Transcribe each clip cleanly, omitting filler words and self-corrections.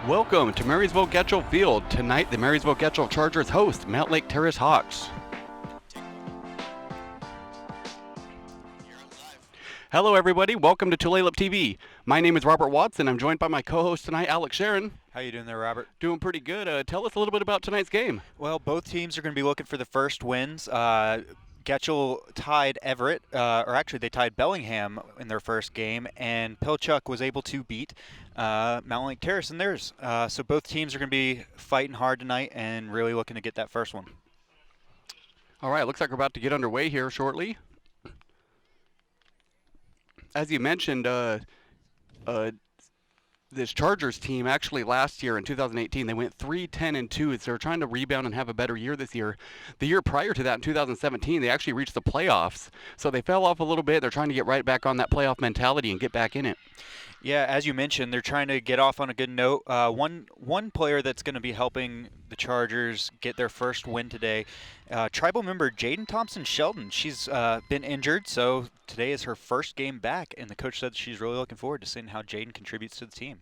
Welcome to Marysville-Getchell Field. Tonight, the Marysville-Getchell Chargers host Mountlake Terrace Hawks. Hello, everybody. Welcome to Tulalip TV. My name is Robert Watts, and I'm joined by my co-host tonight, Alex Sharon. How you doing there, Robert? Doing pretty good. Tell us a little bit about tonight's game. Well, both teams are going to be looking for the first wins. Getchell tied Everett, or actually they tied Bellingham in their first game, and Pilchuck was able to beat Mountlake Terrace in theirs. So both teams are going to be fighting hard tonight and really looking to get that first one. All right, looks like we're about to get underway here shortly. As you mentioned, this Chargers team actually last year in 2018 they went 3-10-2. So they're trying to rebound and have a better year this year. The year prior to that in 2017 they actually reached the playoffs, so they fell off a little bit. They're trying to get right back on that playoff mentality and get back in it. Yeah, as you mentioned, they're trying to get off on a good note. One player that's going to be helping the Chargers get their first win today, tribal member Jaden Thompson-Sheldon. She's been injured, so today is her first game back, and the coach said she's really looking forward to seeing how Jaden contributes to the team.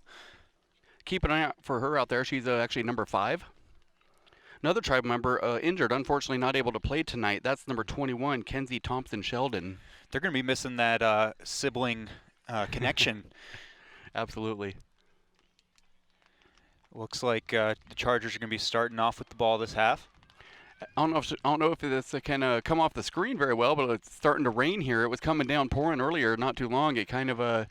Keep an eye out for her out there. She's actually number 5. Another tribal member injured, unfortunately not able to play tonight. That's number 21, Kenzie Thompson-Sheldon. They're going to be missing that sibling connection. Absolutely. Looks like the Chargers are going to be starting off with the ball this half. I don't know if this can come off the screen very well, but it's starting to rain here. It was coming down, pouring earlier, not too long. It kind of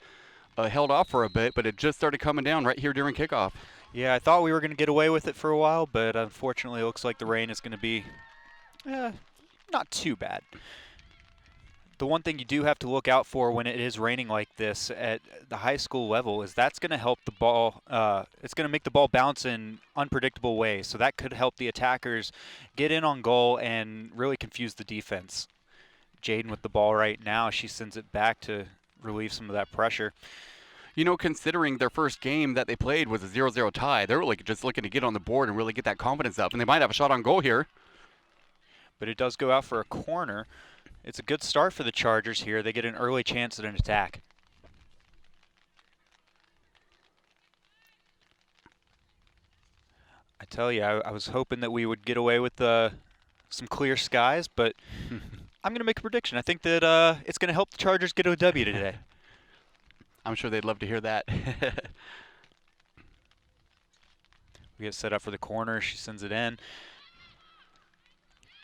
held off for a bit, but it just started coming down right here during kickoff. Yeah, I thought we were going to get away with it for a while, but unfortunately it looks like the rain is going to be not too bad. The one thing you do have to look out for when it is raining like this at the high school level is that's going to help the ball. It's going to make the ball bounce in unpredictable ways. So that could help the attackers get in on goal and really confuse the defense. Jaden with the ball right now. She sends it back to relieve some of that pressure. You know, considering their first game that they played was a 0-0 tie, they're really just looking to get on the board and really get that confidence up. And they might have a shot on goal here. But it does go out for a corner. It's a good start for the Chargers here. They get an early chance at an attack. I tell you, I was hoping that we would get away with some clear skies, but I'm going to make a prediction. I think that it's going to help the Chargers get a W today. I'm sure they'd love to hear that. We get set up for the corner. She sends it in.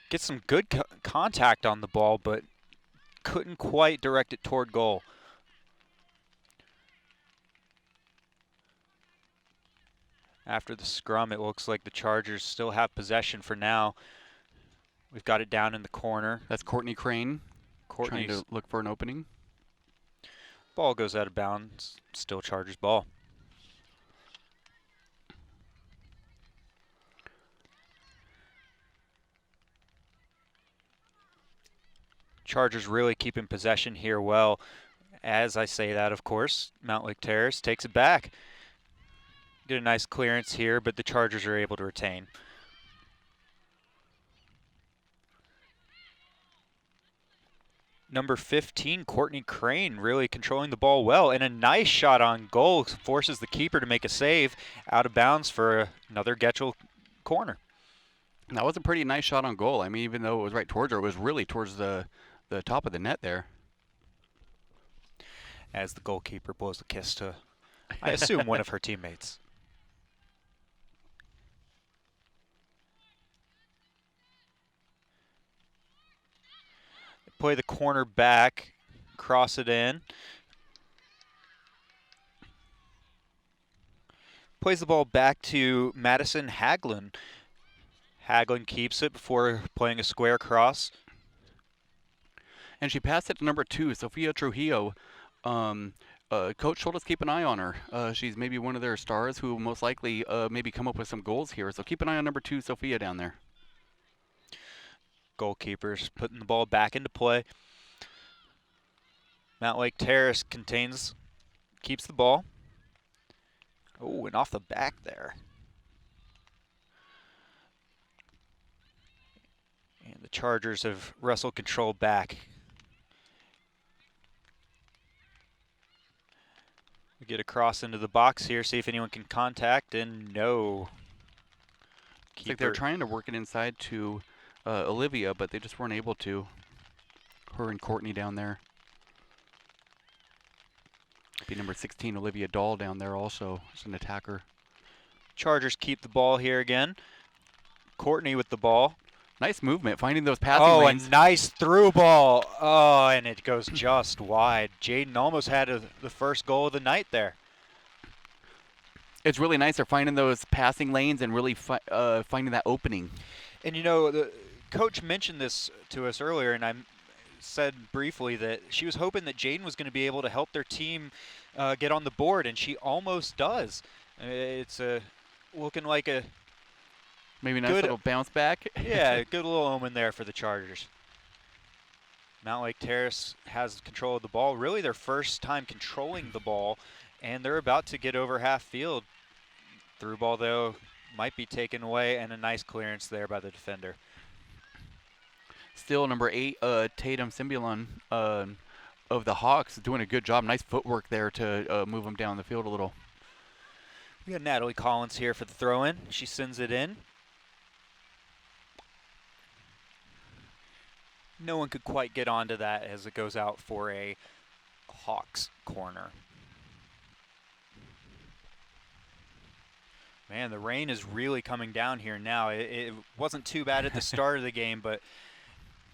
Gets some good contact on the ball, but couldn't quite direct it toward goal. After the scrum, it looks like the Chargers still have possession for now. We've got it down in the corner. That's Courtney Crane trying to look for an opening. Ball goes out of bounds. Still Chargers ball. Chargers really keeping possession here well. As I say that, of course, Mountlake Terrace takes it back. Get a nice clearance here, but the Chargers are able to retain. Number 15, Courtney Crane, really controlling the ball well, and a nice shot on goal forces the keeper to make a save out of bounds for another Getchell corner. That was a pretty nice shot on goal. I mean, even though it was right towards her, it was really towards the top of the net there. As the goalkeeper blows a kiss to, I assume, one of her teammates. Play the corner back, cross it in. Plays the ball back to Madison Haglund. Haglund keeps it before playing a square cross. And she passed it to number 2, Sophia Trujillo. Coach told us keep an eye on her. She's maybe one of their stars who will most likely maybe come up with some goals here. So keep an eye on number 2, Sophia, down there. Goalkeepers putting the ball back into play. Mountlake Terrace keeps the ball. Oh, and off the back there. And the Chargers have wrestled control back. get across into the box here, see if anyone can contact, and no. It's like they're trying to work it inside to Olivia, but they just weren't able to. Her and Courtney down there. Be number 16, Olivia Dahl down there also as an attacker. Chargers keep the ball here again. Courtney with the ball. Nice movement, finding those passing lanes. A nice through ball. Oh, and it goes just wide. Jaden almost had the first goal of the night there. It's really nice. They're finding those passing lanes and really finding that opening. And you know, the coach mentioned this to us earlier, and I said briefly that she was hoping that Jaden was going to be able to help their team get on the board, and she almost does. It's looking like a maybe a nice little bounce back. Yeah, good little omen there for the Chargers. Mountlake Terrace has control of the ball. Really their first time controlling the ball, and they're about to get over half field. Through ball, though, might be taken away, and a nice clearance there by the defender. Still number 8, Tatum Simbulon of the Hawks, doing a good job. Nice footwork there to move them down the field a little. We got Natalie Collins here for the throw-in. She sends it in. No one could quite get onto that as it goes out for a Hawks corner. Man, the rain is really coming down here now. It wasn't too bad at the start of the game, but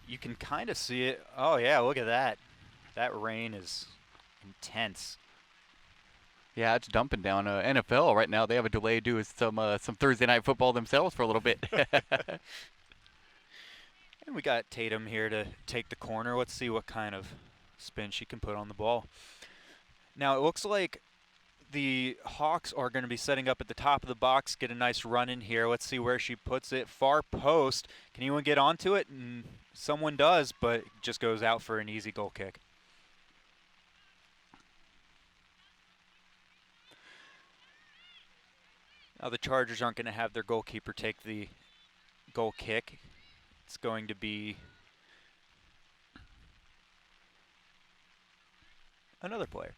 you can kind of see it. Oh, yeah, look at that. That rain is intense. Yeah, it's dumping down. NFL right now, they have a delay due to some Thursday night football themselves for a little bit. And we got Tatum here to take the corner. Let's see what kind of spin she can put on the ball. Now, it looks like the Hawks are going to be setting up at the top of the box, get a nice run in here. Let's see where she puts it. Far post. Can anyone get onto it? And someone does, but it just goes out for an easy goal kick. Now the Chargers aren't going to have their goalkeeper take the goal kick. It's going to be another player.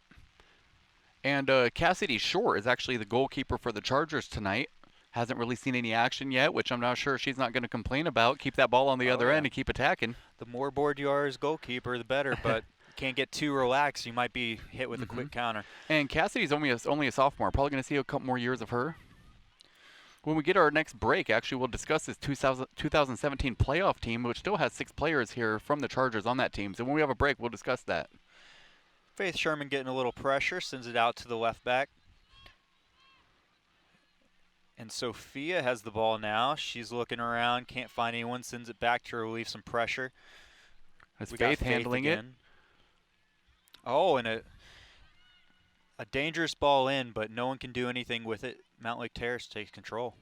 And Cassidy Short is actually the goalkeeper for the Chargers tonight. Hasn't really seen any action yet, which I'm not sure she's not going to complain about. Keep that ball on the other end and keep attacking. The more bored you are as goalkeeper, the better, but can't get too relaxed. You might be hit with a quick counter. And Cassidy's only a sophomore. Probably going to see a couple more years of her. When we get our next break, actually, we'll discuss this 2017 playoff team, which still has 6 players here from the Chargers on that team. So when we have a break, we'll discuss that. Faith Sherman getting a little pressure, sends it out to the left back. And Sophia has the ball now. She's looking around, can't find anyone, sends it back to relieve some pressure. That's Faith handling it. Oh, and a dangerous ball in, but no one can do anything with it. Mountlake Terrace takes control.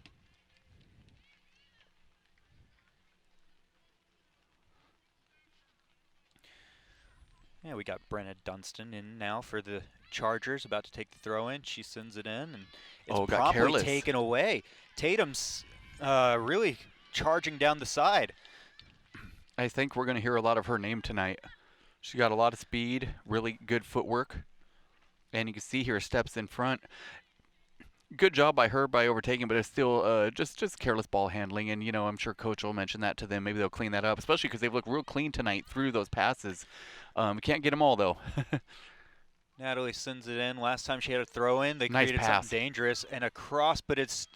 Yeah, we got Brenna Dunstan in now for the Chargers, about to take the throw in. She sends it in, and it's promptly taken away. Tatum's really charging down the side. I think we're going to hear a lot of her name tonight. She got a lot of speed, really good footwork, and you can see here steps in front. Good job by her by overtaking, but it's still just careless ball handling. And, you know, I'm sure Coach will mention that to them. Maybe they'll clean that up, especially because they've looked real clean tonight through those passes. Can't get them all, though. Natalie sends it in. Last time she had a throw in, they nice created pass. Something dangerous and a cross, but it's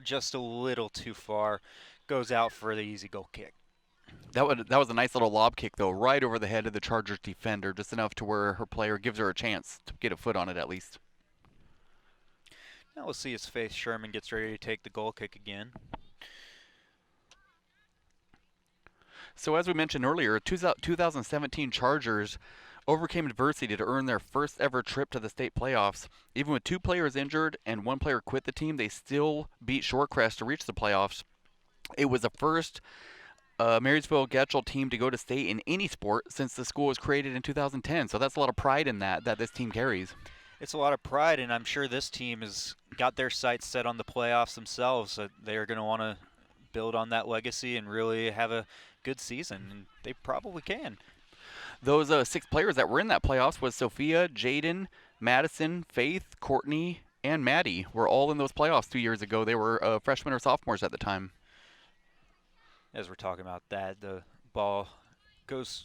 just a little too far. Goes out for the easy goal kick. That was a nice little lob kick, though, right over the head of the Chargers defender, just enough to where her player gives her a chance to get a foot on it at least. Now we'll see as Faith Sherman gets ready to take the goal kick again. So as we mentioned earlier, 2017 Chargers overcame adversity to earn their first ever trip to the state playoffs. Even with 2 players injured and 1 player quit the team, they still beat Shorecrest to reach the playoffs. It was the first Marysville-Getchell team to go to state in any sport since the school was created in 2010. So that's a lot of pride in that this team carries. It's a lot of pride, and I'm sure this team has got their sights set on the playoffs themselves. They are going to want to build on that legacy and really have a good season, and they probably can. Those 6 players that were in that playoffs was Sophia, Jaden, Madison, Faith, Courtney, and Maddie were all in those playoffs 2 years ago. They were freshmen or sophomores at the time. As we're talking about that, the ball goes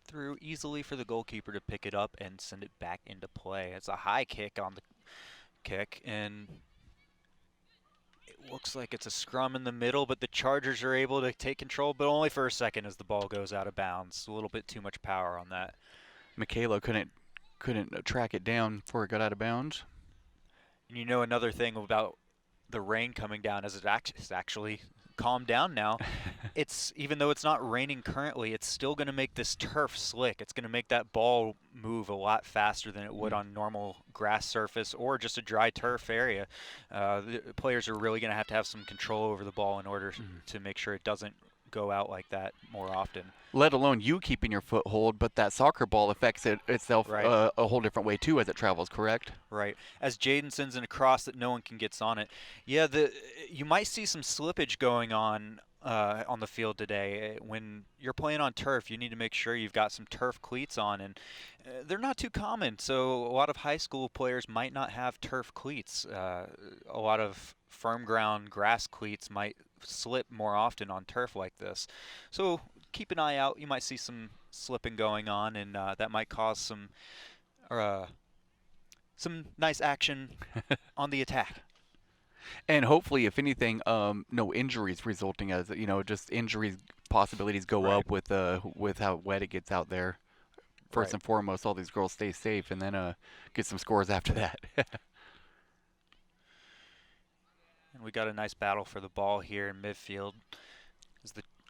through easily for the goalkeeper to pick it up and send it back into play. It's a high kick on the kick, and it looks like it's a scrum in the middle, but the Chargers are able to take control, but only for a second as the ball goes out of bounds. A little bit too much power on that. Michaela couldn't track it down before it got out of bounds. And you know another thing about the rain coming down is it's actually calmed down now. It's even though it's not raining currently, it's still going to make this turf slick. It's going to make that ball move a lot faster than it would on normal grass surface or just a dry turf area. The players are really going to have some control over the ball in order to make sure it doesn't go out like that more often. Let alone you keeping your foothold, but that soccer ball affects itself Right. a whole different way too as it travels, correct? Right. As Jaden sends it across that no one can get on it. Yeah, you might see some slippage going on the field today. When you're playing on turf, you need to make sure you've got some turf cleats on, and they're not too common. So a lot of high school players might not have turf cleats. A lot of firm ground grass cleats might slip more often on turf like this. So keep an eye out. You might see some slipping going on, and that might cause some nice action on the attack. And hopefully, if anything, no injuries resulting as just injuries possibilities go Right. up with how wet it gets out there. First Right. and foremost, all these girls stay safe, and then get some scores after that. And we got a nice battle for the ball here in midfield.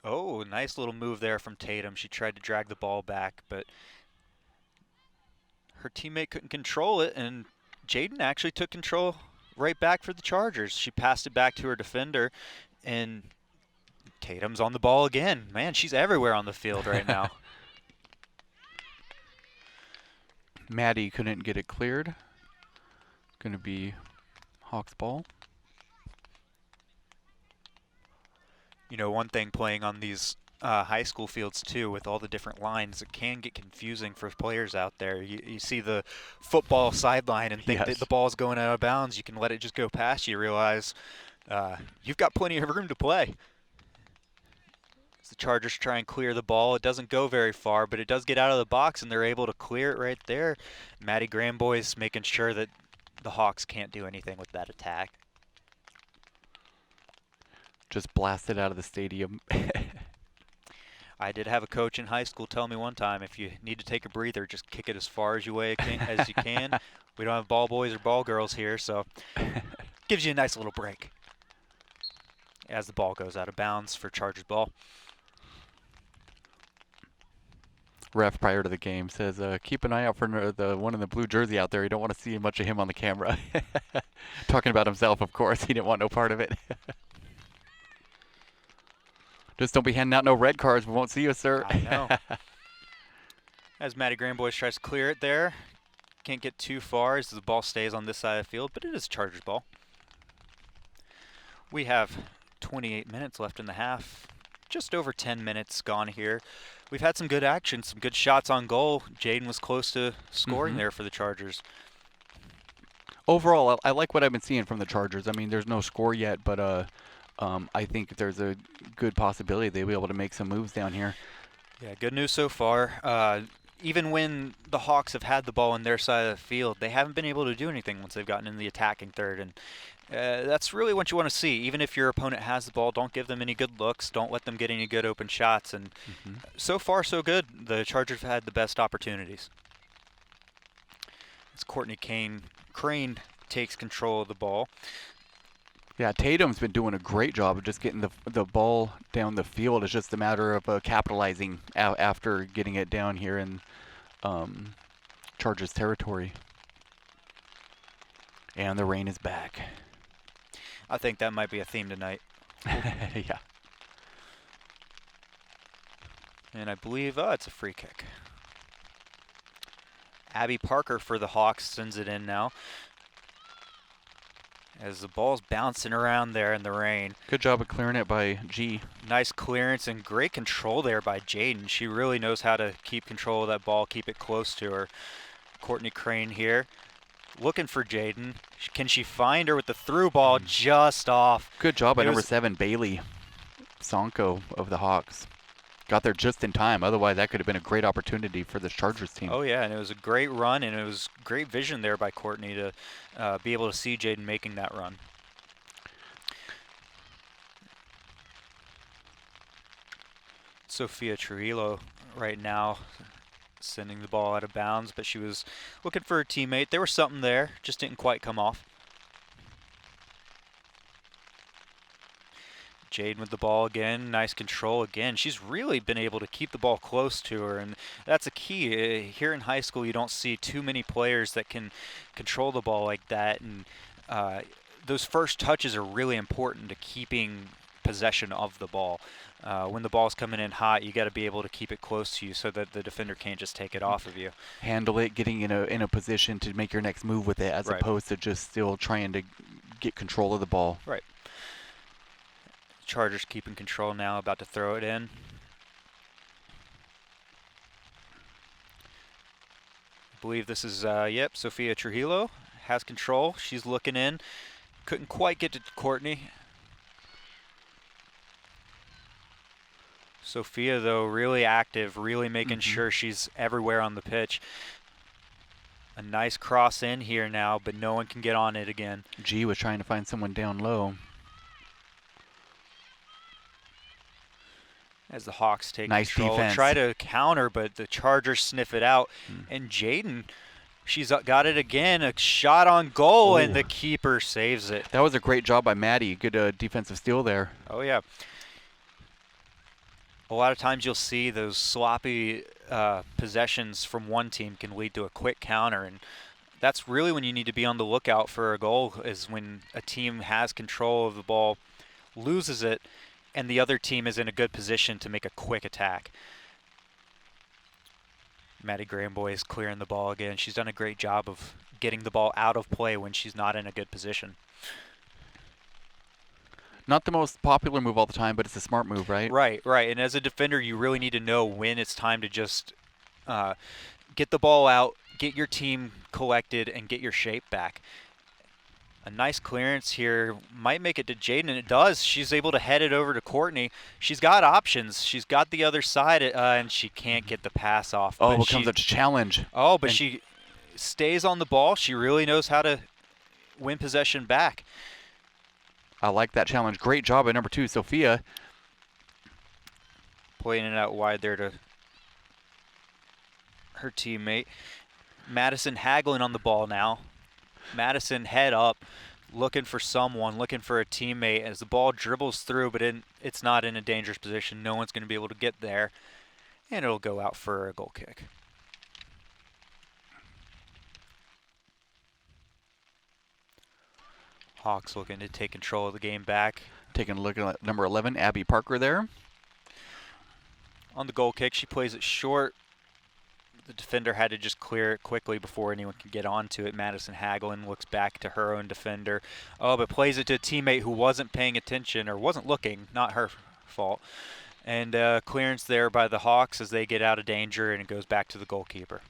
Nice little move there from Tatum. She tried to drag the ball back, but her teammate couldn't control it, and Jaden actually took control right back for the Chargers. She passed it back to her defender, and Tatum's on the ball again. Man, she's everywhere on the field right now. Maddie couldn't get it cleared. Going to be Hawks ball. You know, one thing playing on these high school fields too, with all the different lines, it can get confusing for players out there. You see the football sideline and think that the ball's going out of bounds. You can let it just go past you. Realize you've got plenty of room to play. As the Chargers try and clear the ball, it doesn't go very far, but it does get out of the box, and they're able to clear it right there. Maddie Gramboy's making sure that the Hawks can't do anything with that attack. Just blasted out of the stadium. I did have a coach in high school tell me one time, if you need to take a breather, just kick it as far as you can. We don't have ball boys or ball girls here, so gives you a nice little break. As the ball goes out of bounds for Chargers ball. Ref prior to the game says, keep an eye out for the one in the blue jersey out there. You don't want to see much of him on the camera. Talking about himself, of course. He didn't want no part of it. Just don't be handing out no red cards. We won't see you, sir. I know. As Maddie Gramboys tries to clear it there. Can't get too far as the ball stays on this side of the field, but it is Chargers ball. We have 28 minutes left in the half. Just over 10 minutes gone here. We've had some good action, some good shots on goal. Jaden was close to scoring there for the Chargers. Overall, I like what I've been seeing from the Chargers. I mean, there's no score yet, but I think there's a good possibility they'll be able to make some moves down here. Yeah, good news so far. Even when the Hawks have had the ball on their side of the field, they haven't been able to do anything once they've gotten in the attacking third. And that's really what you want to see. Even if your opponent has the ball, don't give them any good looks. Don't let them get any good open shots. And so far, so good. The Chargers have had the best opportunities. As Courtney Crane takes control of the ball. Yeah, Tatum's been doing a great job of just getting the ball down the field. It's just a matter of capitalizing after getting it down here in Chargers territory. And the rain is back. I think that might be a theme tonight. Yeah. And I believe it's a free kick. Abby Parker for the Hawks sends it in now. as the ball's bouncing around there in the rain. Good job of clearing it by G. Nice clearance and great control there by Jaden. She really knows how to keep control of that ball, keep it close to her. Courtney Crane here, looking for Jaden. Can she find her with the through ball just off? Good job by number 7, Bailey Sonko of the Hawks. Got there just in time. Otherwise, that could have been a great opportunity for this Chargers team. Oh, yeah, and it was a great run, and it was great vision there by Courtney to be able to see Jaden making that run. Sophia Trujillo right now sending the ball out of bounds, but she was looking for her teammate. There was something there, just didn't quite come off. Jaden with the ball again, nice control again. She's really been able to keep the ball close to her, and that's a key. Here in high school, you don't see too many players that can control the ball like that, and those first touches are really important to keeping possession of the ball. When the ball's coming in hot, you got to be able to keep it close to you so that the defender can't just take it off of you. Handle it, getting in a position to make your next move with it, as opposed to just still trying to get control of the ball. Right. Chargers keeping control now, about to throw it in. I believe this is, yep, Sophia Trujillo has control. She's looking in. Couldn't quite get to Courtney. Sophia, though, really active, really making sure she's everywhere on the pitch. A nice cross in here now, but no one can get on it again. G was trying to find someone down low. As the Hawks take nice control, defense. Try to counter, but the Chargers sniff it out. And Jaden, she's got it again, a shot on goal, and the keeper saves it. That was a great job by Maddie. Good defensive steal there. Oh, yeah. A lot of times you'll see those sloppy possessions from one team can lead to a quick counter, and that's really when you need to be on the lookout for a goal, is when a team has control of the ball, loses it, and the other team is in a good position to make a quick attack. Maddie Gramboy is clearing the ball again. She's done a great job of getting the ball out of play when she's not in a good position. Not the most popular move all the time, but it's a smart move, right? Right. And as a defender, you really need to know when it's time to just get the ball out, get your team collected, and get your shape back. A nice clearance here might make it to Jaden, and it does. She's able to head it over to Courtney. She's got options. She's got the other side, and she can't get the pass off. Oh, it becomes a challenge. Oh, but she stays on the ball. She really knows how to win possession back. I like that challenge. Great job by number 2, Sophia. Playing it out wide there to her teammate. Madison haggling on the ball now. Madison head up, looking for someone, looking for a teammate as the ball dribbles through, but it's not in a dangerous position. No one's going to be able to get there, and it'll go out for a goal kick. Hawks looking to take control of the game back. Taking a look at number 11, Abby Parker there. On the goal kick, she plays it short. The defender had to just clear it quickly before anyone could get onto it. Madison Hagelin looks back to her own defender. Oh, but plays it to a teammate who wasn't paying attention or wasn't looking, not her fault. And clearance there by the Hawks as they get out of danger, and it goes back to the goalkeeper.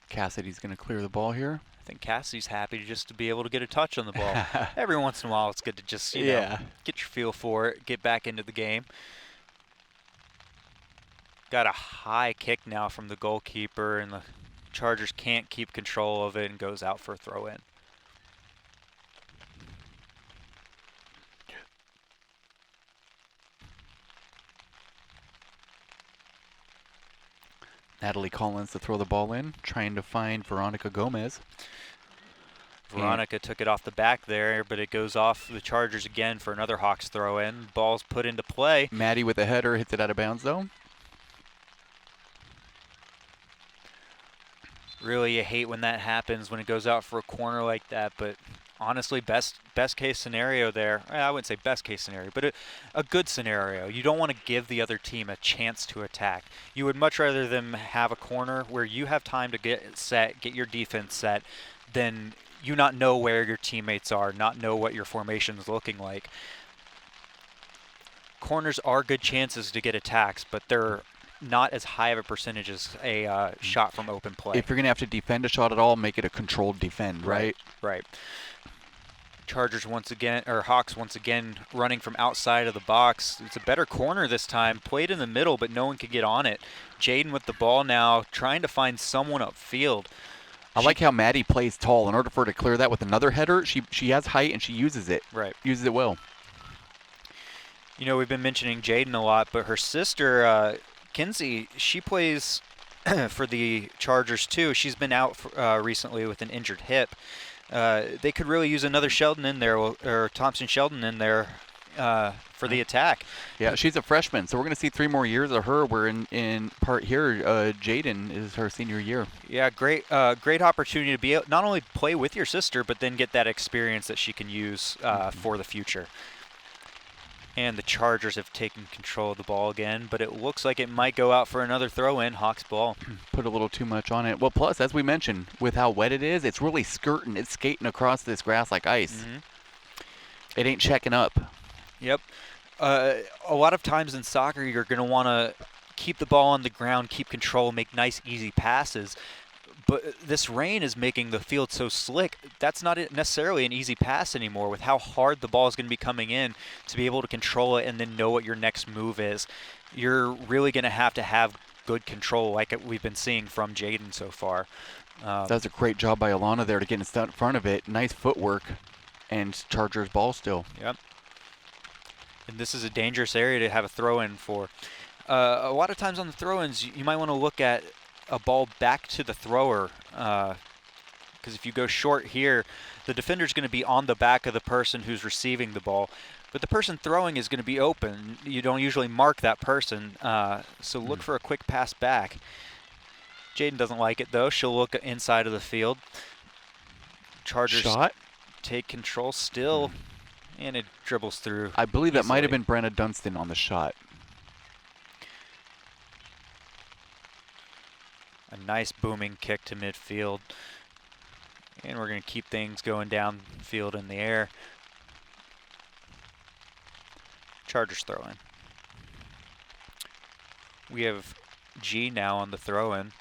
Cassidy's going to clear the ball here. I think Cassidy's happy just to be able to get a touch on the ball. Every once in a while, it's good to just, you know, get your feel for it, get back into the game. Got a high kick now from the goalkeeper, and the Chargers can't keep control of it and goes out for a throw-in. Natalie Collins to throw the ball in, trying to find Veronica Gomez. Veronica took it off the back there, but it goes off the Chargers again for another Hawks throw-in. Ball's put into play. Maddie with a header hits it out of bounds, though. Really, you hate when that happens, when it goes out for a corner like that, but honestly, best case scenario there. I wouldn't say best case scenario, but a good scenario. You don't want to give the other team a chance to attack. You would much rather them have a corner where you have time to get set, get your defense set, than you not know where your teammates are, not know what your formation is looking like. Corners are good chances to get attacks, but they're not as high of a percentage as a shot from open play. If you're going to have to defend a shot at all, make it a controlled defend, right? Right. Chargers once again, or Hawks once again, running from outside of the box. It's a better corner this time. Played in the middle, but no one could get on it. Jaden with the ball now, trying to find someone upfield. I like how Maddie plays tall. In order for her to clear that with another header, she has height and she uses it. Right. Uses it well. You know, we've been mentioning Jaden a lot, but her sister, Kinsey, she plays for the Chargers too. She's been out recently with an injured hip. They could really use another Sheldon in there, or Thompson Sheldon in there for the attack. Yeah, she's a freshman, so we're going to see 3 more years of her. We're in part here. Jaden is her senior year. Yeah, great opportunity to be able, not only play with your sister, but then get that experience that she can use for the future. And the Chargers have taken control of the ball again, but it looks like it might go out for another throw-in. Hawks ball. Put a little too much on it. Well, plus, as we mentioned, with how wet it is, it's really skirting. It's skating across this grass like ice. It ain't checking up. Yep. A lot of times in soccer, you're going to want to keep the ball on the ground, keep control, make nice, easy passes. But this rain is making the field so slick. That's not necessarily an easy pass anymore with how hard the ball is going to be coming in to be able to control it and then know what your next move is. You're really going to have good control like we've been seeing from Jaden so far. That's a great job by Alana there to get in front of it. Nice footwork and Chargers ball still. Yep. And this is a dangerous area to have a throw-in for. A lot of times on the throw-ins, you might want to look at a ball back to the thrower, because if you go short here, the defender's going to be on the back of the person who's receiving the ball, but the person throwing is going to be open. You don't usually mark that person, so look for a quick pass back. Jaden doesn't like it though. She'll look inside of the field. Chargers shot, take control still, and it dribbles through. I believe that might have easily. been Brenna Dunstan on the shot. A nice booming kick to midfield. And we're going to keep things going downfield in the air. Chargers throw-in. We have G now on the throw-in.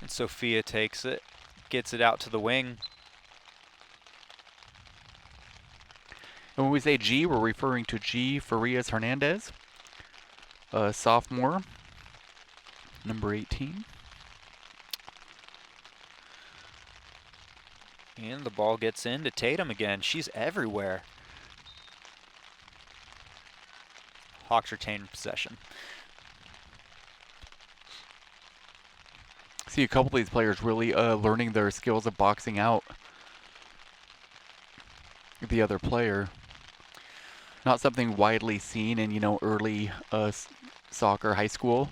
And Sophia takes it, gets it out to the wing. And when we say G, we're referring to G. Farias Hernandez, a sophomore. Number 18. And the ball gets into Tatum again. She's everywhere. Hawks retain possession. See a couple of these players really learning their skills of boxing out the other player. Not something widely seen in, early soccer, high school.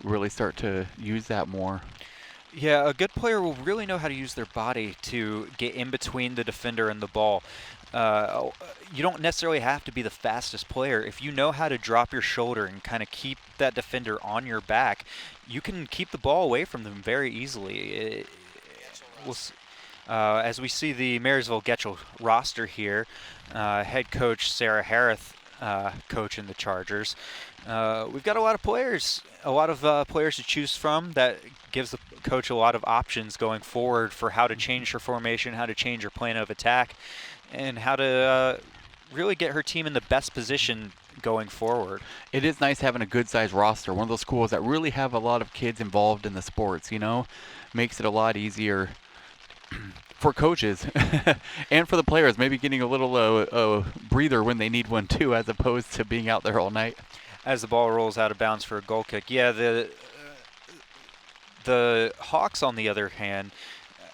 Really start to use that more. Yeah, a good player will really know how to use their body to get in between the defender and the ball. You don't necessarily have to be the fastest player. If you know how to drop your shoulder and kind of keep that defender on your back, you can keep the ball away from them very easily. As we see the Marysville-Getchell roster here, head coach Sarah Harith coaching the Chargers. We've got a lot of players to choose from. That gives the coach a lot of options going forward for how to change her formation, how to change her plan of attack, and how to really get her team in the best position going forward. It is nice having a good-sized roster. One of those schools that really have a lot of kids involved in the sports, makes it a lot easier for coaches and for the players, maybe getting a little breather when they need one too, as opposed to being out there all night. As the ball rolls out of bounds for a goal kick. Yeah, the Hawks, on the other hand,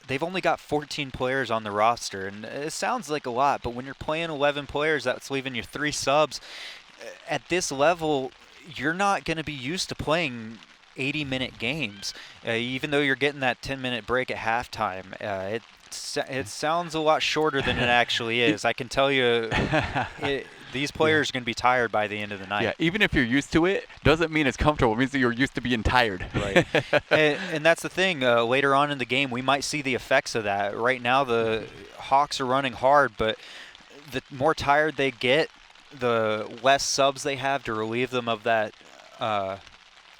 they've only got 14 players on the roster, and it sounds like a lot, but when you're playing 11 players, that's leaving you 3 subs. At this level, you're not going to be used to playing 80-minute games, even though you're getting that 10-minute break at halftime. It sounds a lot shorter than it actually is. I can tell you, These players are going to be tired by the end of the night. Yeah, even if you're used to it, doesn't mean it's comfortable. It means that you're used to being tired. Right. And that's the thing. Later on in the game, we might see the effects of that. Right now, the Hawks are running hard, but the more tired they get, the less subs they have to relieve them of that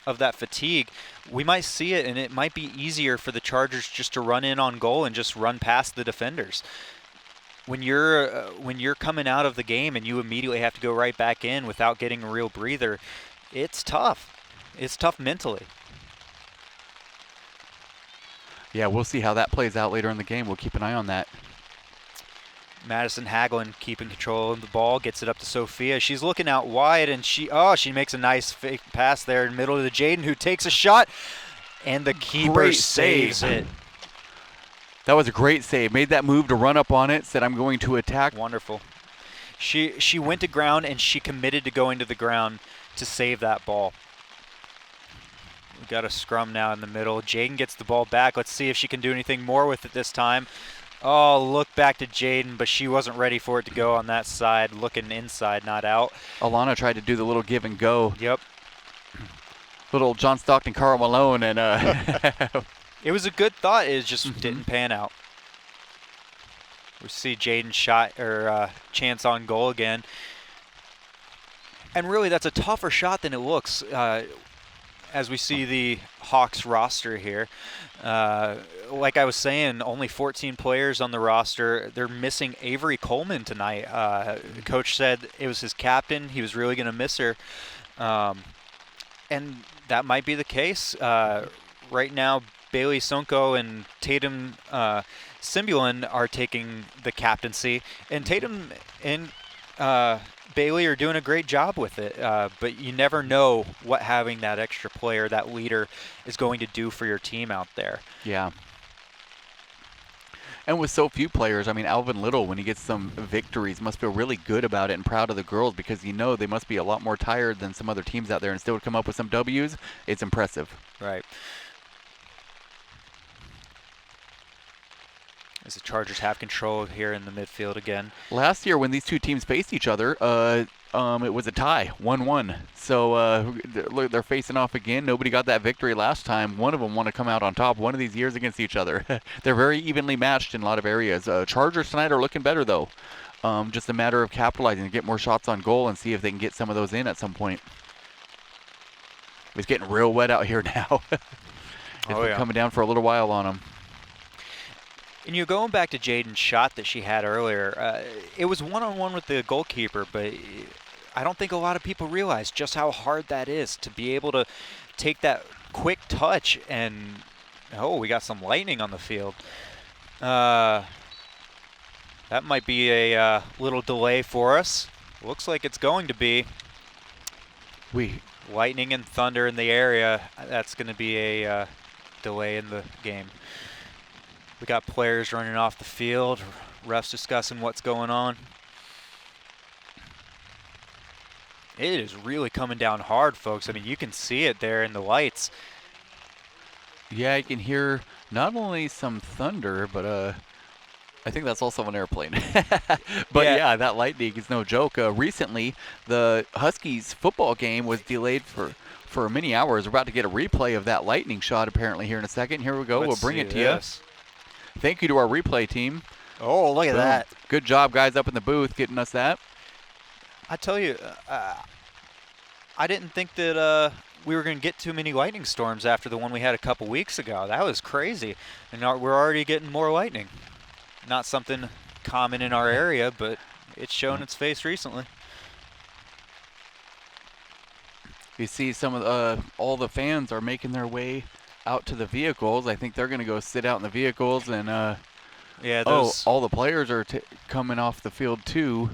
fatigue. We might see it, and it might be easier for the Chargers just to run in on goal and just run past the defenders. When you're coming out of the game and you immediately have to go right back in without getting a real breather, it's tough. It's tough mentally. Yeah, we'll see how that plays out later in the game. We'll keep an eye on that. Madison Hagelin keeping control of the ball, gets it up to Sophia. She's looking out wide, and she makes a nice fake pass there in the middle to Jaden, who takes a shot, and the keeper saves it. That was a great save. Made that move to run up on it, said I'm going to attack. Wonderful. She went to ground, and she committed to going to the ground to save that ball. We got a scrum now in the middle. Jaden gets the ball back. Let's see if she can do anything more with it this time. Oh, look back to Jaden, but she wasn't ready for it to go on that side, looking inside, not out. Alana tried to do the little give and go. Yep. Little John Stockton, Karl Malone, and it was a good thought. It just didn't pan out. We see Jaden's shot or chance on goal again. And really, that's a tougher shot than it looks. As we see the Hawks roster here. Like I was saying, only 14 players on the roster. They're missing Avery Coleman tonight. The coach said it was his captain. He was really going to miss her. And that might be the case. Right now, Bailey Sonko and Tatum Simbulin are taking the captaincy. And Tatum and Bailey are doing a great job with it, but you never know what having that extra player, that leader, is going to do for your team out there. Yeah. And with so few players, I mean, Alvin Little, when he gets some victories, must feel really good about it and proud of the girls because they must be a lot more tired than some other teams out there and still come up with some W's. It's impressive. Right. As the Chargers have control here in the midfield again. Last year when these two teams faced each other, it was a tie, 1-1. So they're facing off again. Nobody got that victory last time. One of them want to come out on top one of these years against each other. They're very evenly matched in a lot of areas. Chargers tonight are looking better, though. Just a matter of capitalizing to get more shots on goal and see if they can get some of those in at some point. It's getting real wet out here now. It's been coming down for a little while on them. And you're going back to Jaden's shot that she had earlier. It was one-on-one with the goalkeeper, but I don't think a lot of people realize just how hard that is to be able to take that quick touch and, we got some lightning on the field. That might be a little delay for us. Looks like it's going to be. Lightning and thunder in the area. That's going to be a delay in the game. We got players running off the field, refs discussing what's going on. It is really coming down hard, folks. I mean, you can see it there in the lights. Yeah, you can hear not only some thunder, but I think that's also an airplane. But yeah, that lightning is no joke. Recently, the Huskies football game was delayed for many hours. We're about to get a replay of that lightning shot apparently here in a second. Here we go. We'll bring it to you. Thank you to our replay team. Oh, look at that. Good job, guys, up in the booth getting us that. I tell you, I didn't think that we were going to get too many lightning storms after the one we had a couple weeks ago. That was crazy. And we're already getting more lightning. Not something common in our area, but it's shown its face recently. You see some of all the fans are making their way out to the vehicles. I think they're going to go sit out in the vehicles and all the players are coming off the field too.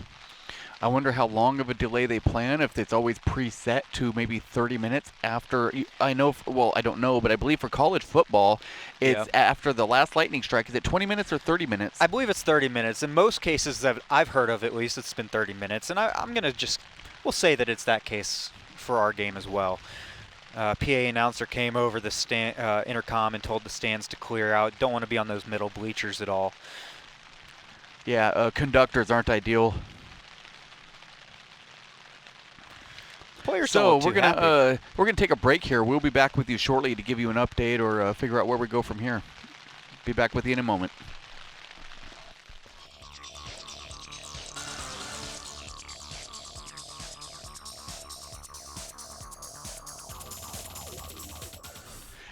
I wonder how long of a delay they plan, if it's always preset to maybe 30 minutes after. I don't know, but I believe for college football, it's after the last lightning strike. Is it 20 minutes or 30 minutes? I believe it's 30 minutes. In most cases that I've heard of, at least, it's been 30 minutes. And I'm going to we'll say that it's that case for our game as well. PA announcer came over the intercom and told the stands to clear out. Don't want to be on those middle bleachers at all. Yeah, conductors aren't ideal. players So don't look we're too happy. gonna take a break here. We'll be back with you shortly to give you an update or figure out where we go from here. Be back with you in a moment.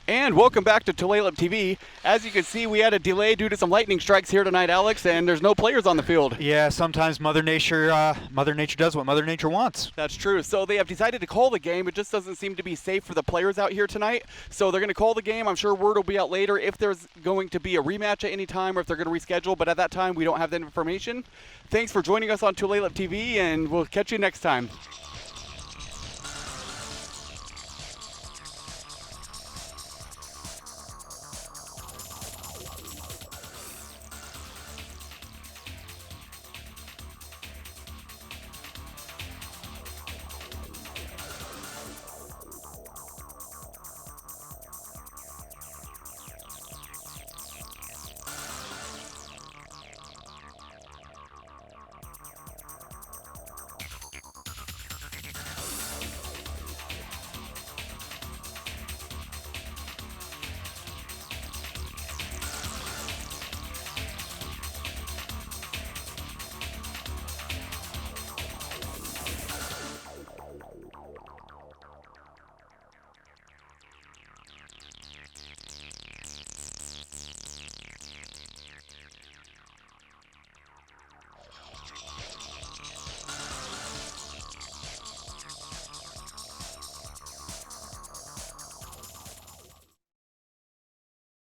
And welcome back to Tulalip TV. As you can see, we had a delay due to some lightning strikes here tonight, Alex, and there's no players on the field. Yeah, sometimes Mother Nature does what Mother Nature wants. That's true. So they have decided to call the game. It just doesn't seem to be safe for the players out here tonight. So they're going to call the game. I'm sure word will be out later if there's going to be a rematch at any time or if they're going to reschedule. But at that time, we don't have that information. Thanks for joining us on Tulalip TV, and we'll catch you next time.